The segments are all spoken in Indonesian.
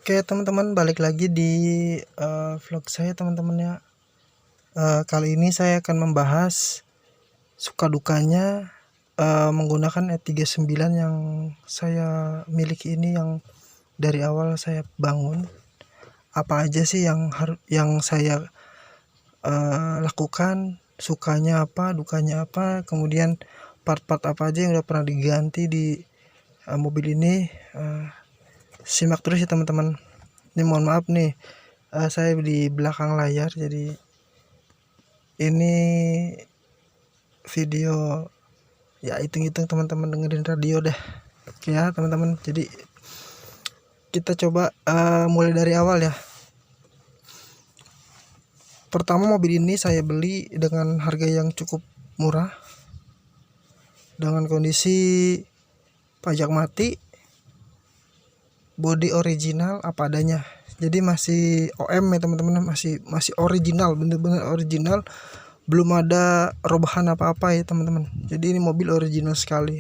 Oke teman-teman, balik lagi di vlog saya teman-teman ya. Kali ini saya akan membahas suka dukanya menggunakan E39 yang saya miliki ini, yang dari awal saya bangun. Apa aja sih yang saya lakukan, sukanya apa, dukanya apa, kemudian part-part apa aja yang udah pernah diganti di mobil ini. Simak terus ya teman-teman. Ini mohon maaf nih, saya di belakang layar, jadi ini video ya, hitung-hitung teman-teman dengerin radio deh. Oke ya teman-teman, jadi kita coba mulai dari awal ya. Pertama, mobil ini saya beli dengan harga yang cukup murah, dengan kondisi pajak mati, body original apa adanya. Jadi masih OM ya teman-teman, masih original, bener-bener original, belum ada robahan apa-apa ya teman-teman. Jadi ini mobil original sekali.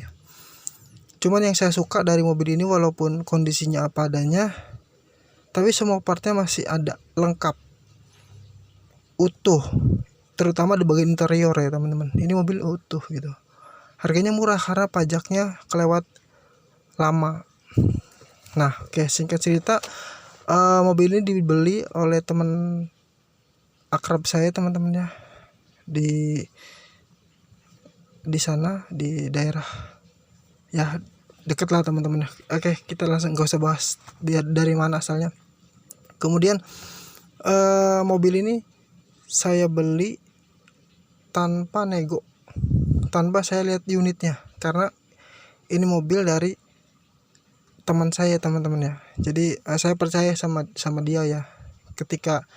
Cuman yang saya suka dari mobil ini, walaupun kondisinya apa adanya, tapi semua partnya masih ada, lengkap, utuh, terutama di bagian interior ya teman-teman. Ini mobil utuh gitu. Harganya murah karena pajaknya kelewat lama. Nah, oke, singkat cerita, mobil ini dibeli oleh teman akrab saya teman-teman ya, di sana, di daerah ya deket lah teman-teman. Oke, kita langsung, gak usah bahas dia dari mana asalnya. Kemudian mobil ini saya beli tanpa nego, tanpa saya lihat unitnya, karena ini mobil dari teman saya teman-teman ya. Jadi saya percaya sama dia ya. Ketika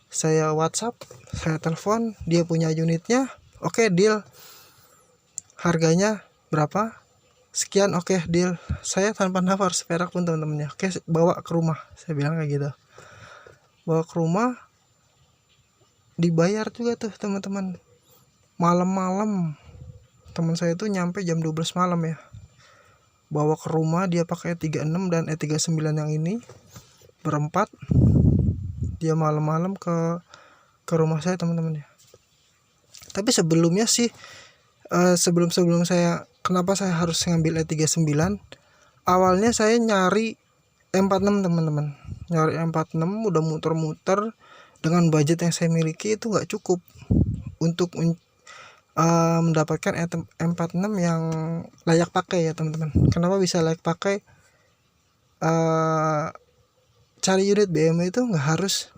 saya WhatsApp, saya telepon, dia punya unitnya, oke, deal. Harganya berapa? Sekian, oke, deal. Saya tanpa nawar seperak pun teman-teman ya. Oke, bawa ke rumah, saya bilang kayak gitu. Bawa ke rumah, dibayar juga tuh teman-teman. Malam-malam, teman saya tuh nyampe jam 12 malam ya. Bawa ke rumah, dia pakai E36 dan E39 yang ini, berempat. Dia malam-malam ke rumah saya teman-teman ya. Tapi sebelumnya sih, sebelum saya, kenapa saya harus ngambil E39, awalnya saya nyari E46 teman-teman. Nyari E46, udah muter-muter, dengan budget yang saya miliki itu nggak cukup untuk mendapatkan M46 yang layak pakai ya teman-teman. Kenapa bisa layak pakai? Cari unit BMW itu nggak harus,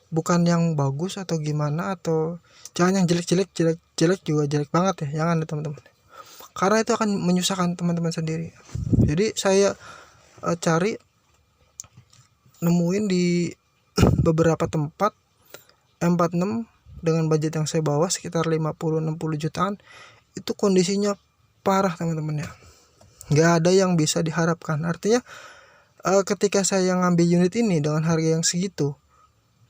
bukan yang bagus atau gimana, atau jangan yang jelek juga jelek banget ya, jangan ya teman-teman, karena itu akan menyusahkan teman-teman sendiri. Jadi saya cari, nemuin di beberapa tempat M46 dengan budget yang saya bawa sekitar 50-60 jutaan. Itu kondisinya parah teman-teman ya, nggak ada yang bisa diharapkan. Artinya ketika saya ngambil unit ini dengan harga yang segitu,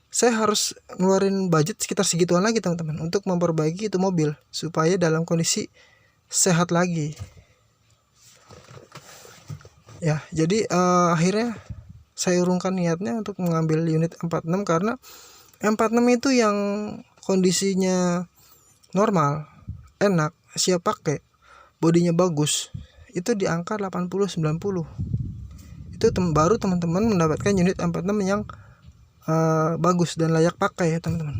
saya harus ngeluarin budget sekitar segituan lagi teman-teman, untuk memperbaiki itu mobil supaya dalam kondisi sehat lagi ya. Jadi akhirnya saya urungkan niatnya untuk mengambil unit 46, karena 46 itu yang kondisinya normal, enak, siap pakai, bodinya bagus, itu di angka 80-90. Itu baru teman-teman mendapatkan unit 46 yang bagus dan layak pakai ya teman-teman.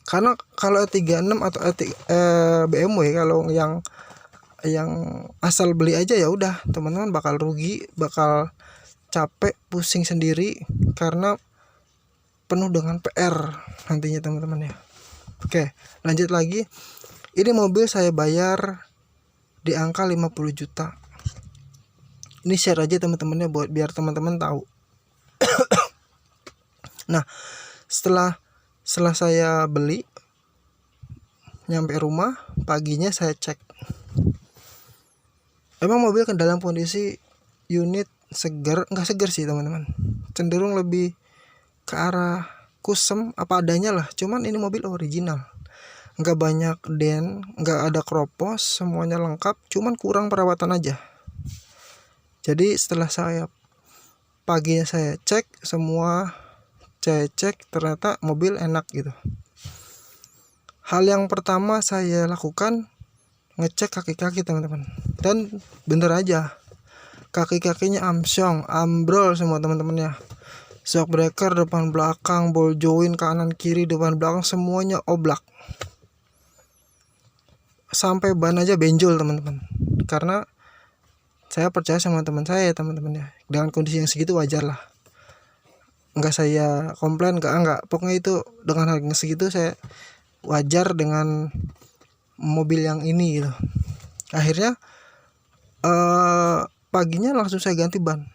Karena kalau E36 atau BMW, kalau yang asal beli aja ya udah teman-teman bakal rugi, bakal capek, pusing sendiri, karena penuh dengan PR nantinya teman-teman ya. Oke, lanjut lagi. Ini mobil saya bayar di angka 50 juta. Ini share aja teman-temannya, buat biar teman-teman tahu. Nah, setelah saya beli, nyampe rumah, paginya saya cek. Emang mobil kan dalam kondisi unit segar, nggak segar sih teman-teman, cenderung lebih ke arah kusem apa adanya lah. Cuman ini mobil original, nggak banyak dent, nggak ada kropos, semuanya lengkap, cuman kurang perawatan aja. Jadi setelah saya paginya saya cek semua, saya cek ternyata mobil enak gitu. Hal yang pertama saya lakukan ngecek kaki-kaki teman-teman, dan bener aja kaki-kakinya amsyong, ambrol semua teman-teman ya. Shock breaker depan belakang, ball joint kanan kiri depan belakang semuanya oblak. Sampai ban aja benjol teman-teman. Karena saya percaya sama teman saya teman-teman ya. Dengan kondisi yang segitu wajar lah. Enggak saya komplain, enggak. Pokoknya itu dengan harga segitu saya wajar dengan mobil yang ini gitu. Akhirnya paginya langsung saya ganti ban.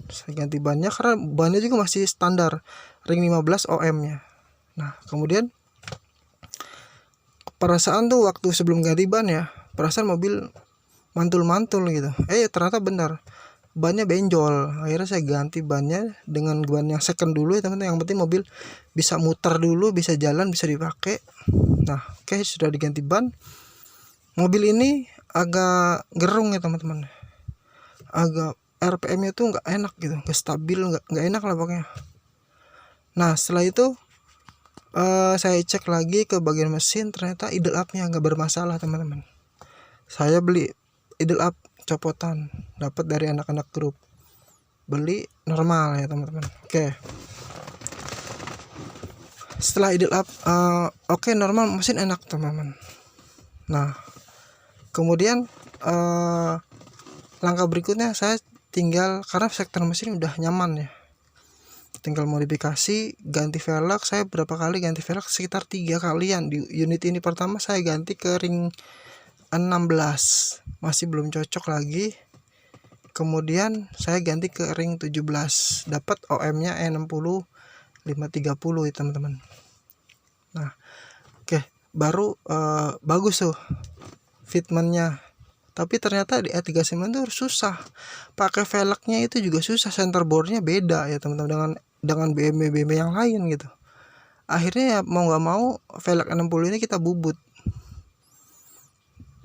Saya ganti bannya karena bannya juga masih standar ring 15 ohm nya. Nah kemudian perasaan tuh waktu sebelum ganti ban ya, perasaan mobil mantul-mantul gitu. Ternyata benar, bannya benjol. Akhirnya saya ganti bannya dengan ban yang second dulu ya teman-teman. Yang penting mobil bisa muter dulu, bisa jalan, bisa dipakai. Nah oke, sudah diganti ban. Mobil ini agak gerung ya teman-teman, agak RPM-nya tuh nggak enak gitu, nggak stabil, nggak enak lah pokoknya. Nah setelah itu saya cek lagi ke bagian mesin, ternyata idle up-nya nggak bermasalah teman-teman. Saya beli idle up copotan, dapat dari anak-anak grup, beli normal ya teman-teman. Oke. Setelah idle up, oke, normal, mesin enak teman-teman. Nah kemudian langkah berikutnya saya tinggal, karena sektor mesin udah nyaman ya, tinggal modifikasi, ganti velg. Saya berapa kali ganti velg, sekitar 3 kalian di unit ini. Pertama saya ganti ke ring 16, masih belum cocok lagi. Kemudian saya ganti ke ring 17, dapat OM nya E60 530 ya teman-teman. Nah oke, baru bagus tuh fitmentnya. Tapi ternyata di E39 tuh susah, pakai velgnya itu juga susah, centerboardnya beda ya teman-teman dengan BMW yang lain gitu. Akhirnya ya mau nggak mau velg 60 ini kita bubut,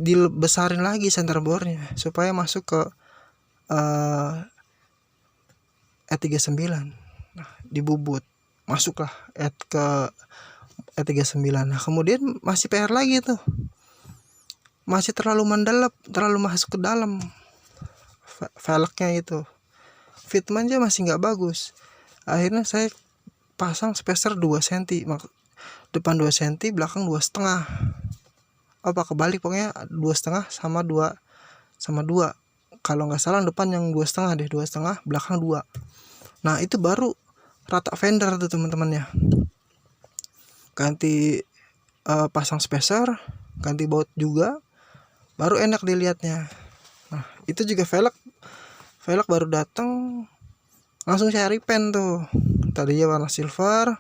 dibesarin lagi centerboardnya supaya masuk ke E39. Nah dibubut, masuklah ke E39. Nah kemudian masih PR lagi tuh, masih terlalu mendalam, terlalu masuk ke dalam velgnya itu, fitmentnya masih nggak bagus. Akhirnya saya pasang spacer 2 cm, depan 2 cm, belakang 2,5, apa kebalik, pokoknya 2,5 sama 2 sama 2. Kalau nggak salah depan yang 2,5 deh, 2,5, belakang 2. Nah itu baru rata fender tuh teman-teman ya. Ganti pasang spacer, ganti baut juga, baru enak dilihatnya. Nah itu juga velg baru datang, langsung saya repaint tuh. Tadinya warna silver,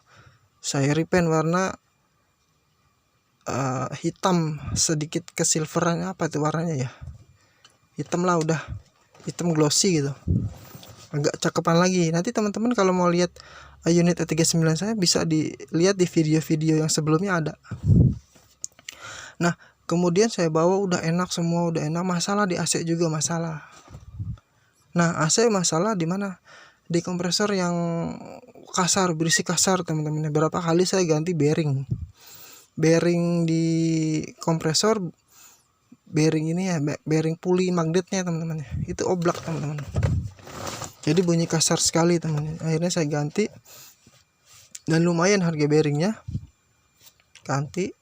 saya repaint warna hitam, sedikit ke silveran, apa tuh warnanya ya, hitam lah, udah hitam glossy gitu, agak cakepan lagi. Nanti teman-teman kalau mau lihat unit E39 saya bisa dilihat di video-video yang sebelumnya ada. Nah kemudian saya bawa, udah enak semua, udah enak. Masalah di AC juga masalah. Nah AC masalah di mana? Di kompresor yang kasar, berisik kasar teman-teman. Berapa kali saya ganti bearing di kompresor, bearing ini ya, bearing puli magnetnya teman-teman, itu oblak teman-teman, jadi bunyi kasar sekali teman. Akhirnya saya ganti, dan lumayan harga bearingnya, ganti,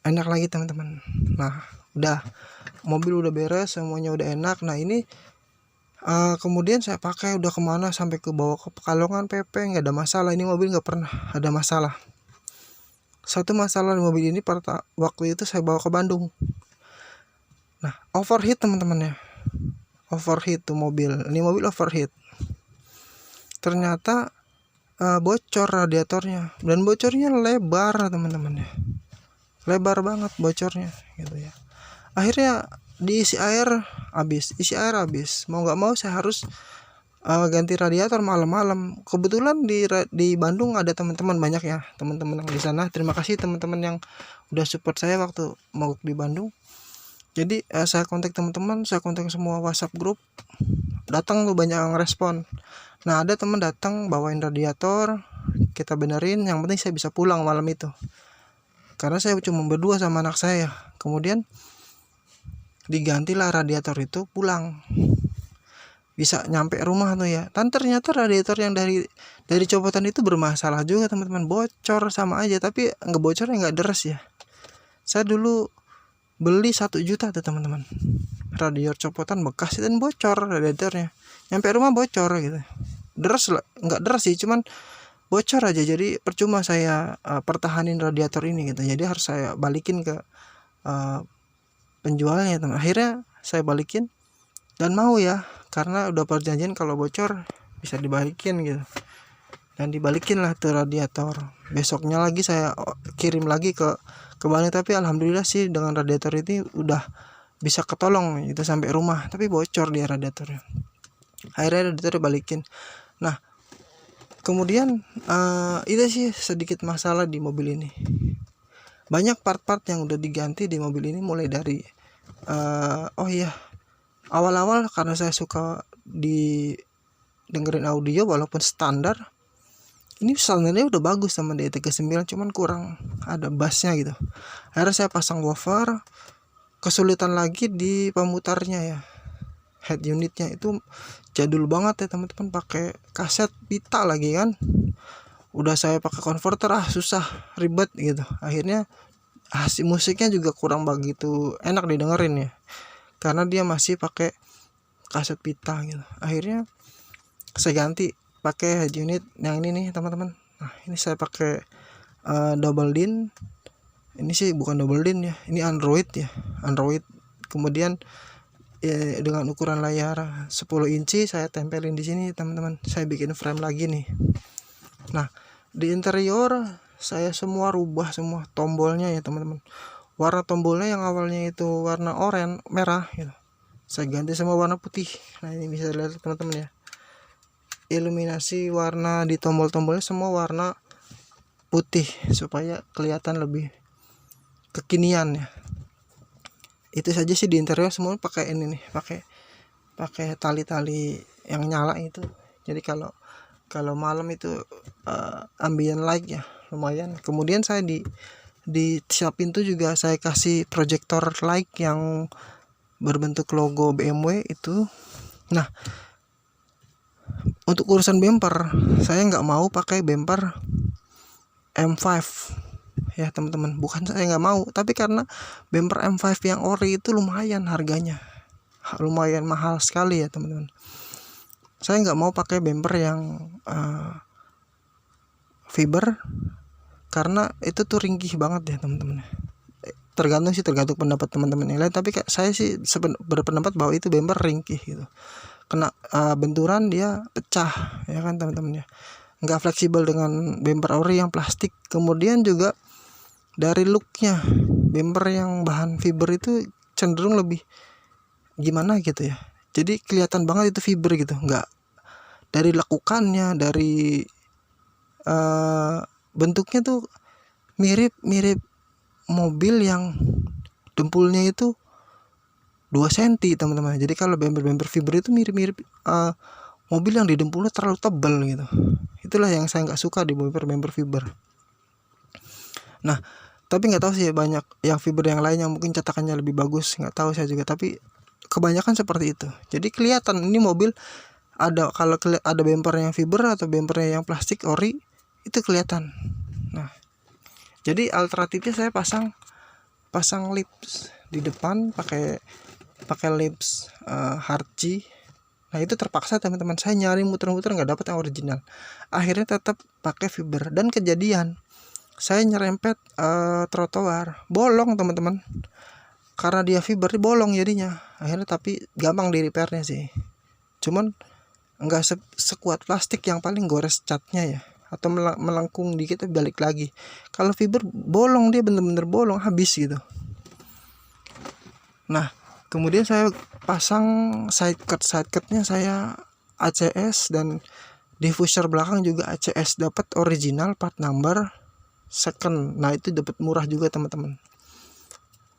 enak lagi teman-teman. Nah udah, mobil udah beres, semuanya udah enak. Nah ini kemudian saya pakai, udah kemana, sampai ke bawah ke Pekalongan PP, nggak ada masalah. Ini mobil nggak pernah ada masalah. Satu masalah di mobil ini waktu itu saya bawa ke Bandung. Nah overheat teman-teman ya, overheat tuh mobil. Ini mobil overheat, ternyata bocor radiatornya, dan bocornya lebar teman-teman ya, lebar banget bocornya gitu ya. Akhirnya diisi air habis, mau nggak mau saya harus ganti radiator malam-malam. Kebetulan di Bandung ada teman-teman banyak ya, teman-teman yang di sana. Terima kasih teman-teman yang udah support saya waktu mau di Bandung. Jadi saya kontak teman-teman, saya kontak semua WhatsApp grup, datang tuh banyak yang respon. Nah ada teman datang bawain radiator, kita benerin, yang penting saya bisa pulang malam itu karena saya cuma berdua sama anak saya. Kemudian digantilah radiator itu, pulang bisa nyampe rumah tuh ya. Dan ternyata radiator yang dari copotan itu bermasalah juga teman-teman, bocor sama aja, tapi nggak bocornya nggak deres ya. Saya dulu beli 1 juta tuh teman-teman, radiator copotan bekas dan bocor radiatornya, nyampe rumah bocor gitu. Deres lah, nggak deres sih, cuman bocor aja. Jadi percuma saya pertahanin radiator ini gitu, jadi harus saya balikin ke penjualnya teman. Akhirnya saya balikin dan mau ya, karena udah perjanjian kalau bocor bisa dibalikin gitu. Dan dibalikin lah tuh radiator. Besoknya lagi saya kirim lagi ke Bali, tapi alhamdulillah sih dengan radiator ini udah bisa ketolong itu sampai rumah, tapi bocor dia radiatornya. Akhirnya radiator balikin. Nah kemudian itu sih sedikit masalah di mobil ini. Banyak part-part yang udah diganti di mobil ini, mulai dari oh iya, awal-awal karena saya suka dengerin audio walaupun standar. Ini standarnya udah bagus sama DT9, cuman kurang ada bassnya gitu. Akhirnya saya pasang woofer, kesulitan lagi di pemutarnya ya. Head unitnya itu jadul banget ya teman-teman, pakai kaset pita lagi kan. Udah saya pakai konverter, susah, ribet gitu. Akhirnya hasil musiknya juga kurang begitu enak didengerin ya, karena dia masih pakai kaset pita gitu. Akhirnya saya ganti pakai head unit yang ini nih teman-teman. Nah ini saya pakai double din. Ini sih bukan double din ya, ini Android ya, Android. Kemudian dengan ukuran layar 10 inci saya tempelin di sini teman-teman. Saya bikin frame lagi nih. Nah di interior saya semua rubah semua tombolnya ya teman-teman. Warna tombolnya yang awalnya itu warna oranye merah gitu, saya ganti sama warna putih. Nah ini bisa lihat teman-teman ya, iluminasi warna di tombol-tombolnya semua warna putih supaya kelihatan lebih kekinian ya. Itu saja sih di interior, semua pakai ini nih, pakai tali-tali yang nyala itu. Jadi kalau malam itu ambient light ya lumayan. Kemudian saya di tiap pintu juga saya kasih proyektor light yang berbentuk logo BMW itu. Nah untuk urusan bumper, saya nggak mau pakai bumper M5 ya teman-teman. Bukan saya nggak mau, tapi karena bumper M5 yang ori itu lumayan harganya, lumayan mahal sekali ya teman-teman. Saya nggak mau pakai bumper yang fiber, karena itu tuh ringkih banget ya teman-teman. Tergantung pendapat teman-teman yang lain, tapi saya sih berpendapat bahwa itu bumper ringkih gitu. Kena benturan dia pecah ya kan teman-teman ya, nggak fleksibel dengan bumper ori yang plastik. Kemudian juga dari looknya, bumper yang bahan fiber itu cenderung lebih gimana gitu ya, jadi kelihatan banget itu fiber gitu. Nggak, dari lekukannya, dari bentuknya tuh mirip mobil yang dempulnya itu 2 cm teman-teman. Jadi kalau bumper fiber itu mirip mobil yang di dempulnya terlalu tebal gitu. Itulah yang saya nggak suka di bumper fiber. Nah tapi nggak tahu sih, banyak yang fiber yang lain yang mungkin cetakannya lebih bagus, nggak tahu saya juga, tapi kebanyakan seperti itu. Jadi kelihatan ini mobil ada, kalau ada bumper yang fiber atau bumper yang plastik ori itu kelihatan. Nah jadi alternatifnya saya pasang lips di depan, pakai lips Harji. Nah itu terpaksa teman-teman, saya nyari muter-muter nggak dapat yang original. Akhirnya tetap pakai fiber, dan kejadian saya nyerempet trotoar, bolong teman-teman, karena dia fiber bolong jadinya. Akhirnya tapi gampang di repairnya sih, cuman nggak sekuat plastik yang paling gores catnya ya, atau melengkung dikit balik lagi. Kalau fiber bolong, dia bener-bener bolong habis gitu. Nah kemudian saya pasang sidecutnya saya ACS, dan diffuser belakang juga ACS, dapat original part number second. Nah itu dapat murah juga teman-teman,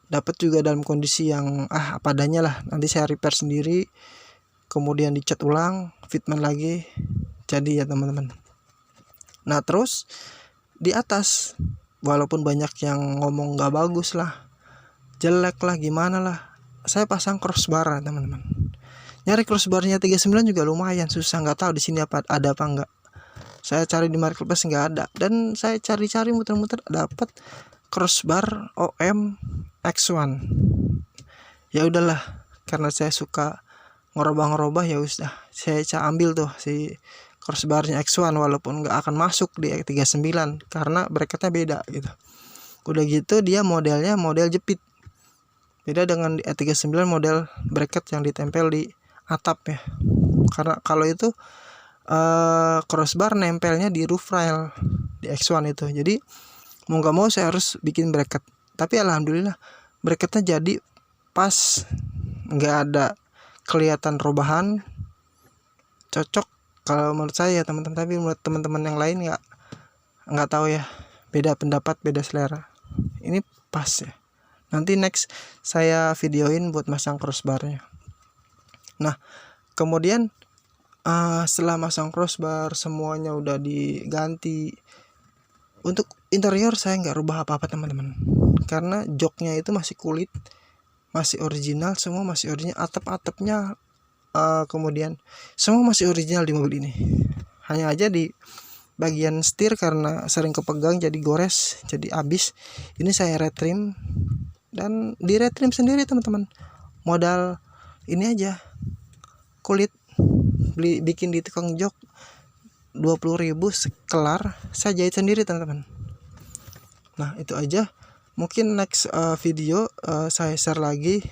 dapat juga dalam kondisi yang apa adanya lah. Nanti saya repair sendiri, kemudian dicat ulang, fitment lagi, jadi ya teman-teman. Nah terus di atas, walaupun banyak yang ngomong nggak bagus lah, jelek lah, gimana lah, saya pasang crossbar teman-teman. Nyari crossbarnya 39 juga lumayan susah, nggak tahu di sini ada apa enggak. Saya cari di marketplace nggak ada, dan saya cari-cari muter-muter dapat crossbar OM X1. Ya udahlah, karena saya suka ngerubah-ngerubah, ya udah saya ambil tuh si crossbarnya X1, walaupun nggak akan masuk di E39 karena bracketnya beda gitu. Udah gitu dia modelnya model jepit, beda dengan di E39 model bracket yang ditempel di atap ya. Karena kalau itu crossbar nempelnya di roof rail di X1 itu, jadi mau nggak mau saya harus bikin bracket. Tapi alhamdulillah bracketnya jadi pas, nggak ada kelihatan robahan, cocok kalau menurut saya teman-teman. Tapi menurut teman-teman yang lain nggak tahu ya, beda pendapat, beda selera. Ini pas ya, nanti next saya videoin buat masang crossbarnya. Nah kemudian setelah masang crossbar semuanya udah diganti, untuk interior saya nggak rubah apa-apa teman-teman, karena joknya itu masih kulit, masih original, semua masih original. Atap-atapnya kemudian semua masih original di mobil ini. Hanya aja di bagian setir karena sering kepegang jadi gores, jadi habis. Ini saya retrim, dan di retrim sendiri teman-teman, modal ini aja kulit, bikin di tukang jok 20.000 kelar, saya jahit sendiri teman-teman. Nah itu aja, mungkin next video saya share lagi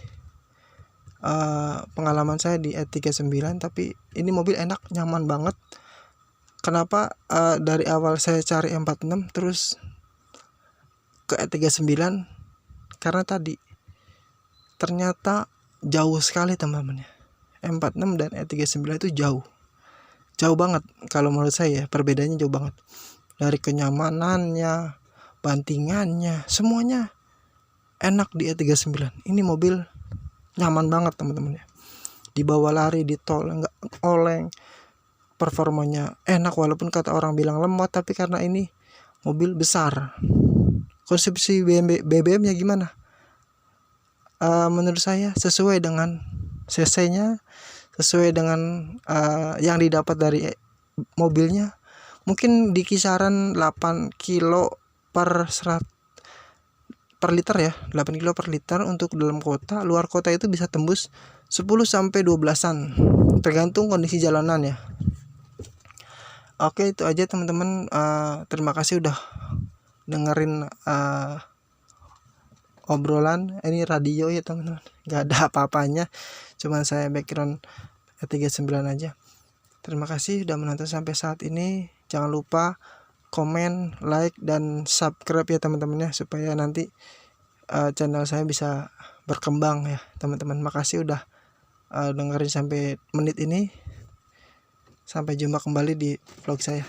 pengalaman saya di E39. Tapi ini mobil enak, nyaman banget. Kenapa dari awal saya cari E46 terus ke E39, karena tadi ternyata jauh sekali teman-teman ya. E46 dan E39 itu jauh banget kalau menurut saya, perbedaannya jauh banget. Dari kenyamanannya, bantingannya, semuanya enak di E39. Ini mobil nyaman banget teman-teman ya, dibawa lari di tol nggak oleng, performanya enak. Walaupun kata orang bilang lemot, tapi karena ini mobil besar. Konsumsi BBM-nya gimana? Menurut saya sesuai dengan cc-nya, sesuai dengan yang didapat dari mobilnya. Mungkin di kisaran 8 kilo per liter ya, 8 kilo per liter untuk dalam kota. Luar kota itu bisa tembus 10-12an, tergantung kondisi jalanan ya. Oke itu aja teman-teman, terima kasih udah dengerin obrolan. Ini radio ya teman-teman, nggak ada apa-apanya, cuman saya background E39 aja. Terima kasih udah menonton sampai saat ini. Jangan lupa komen, like, dan subscribe ya teman-teman ya, supaya nanti channel saya bisa berkembang ya teman-teman. Makasih udah dengerin sampai menit ini. Sampai jumpa kembali di vlog saya.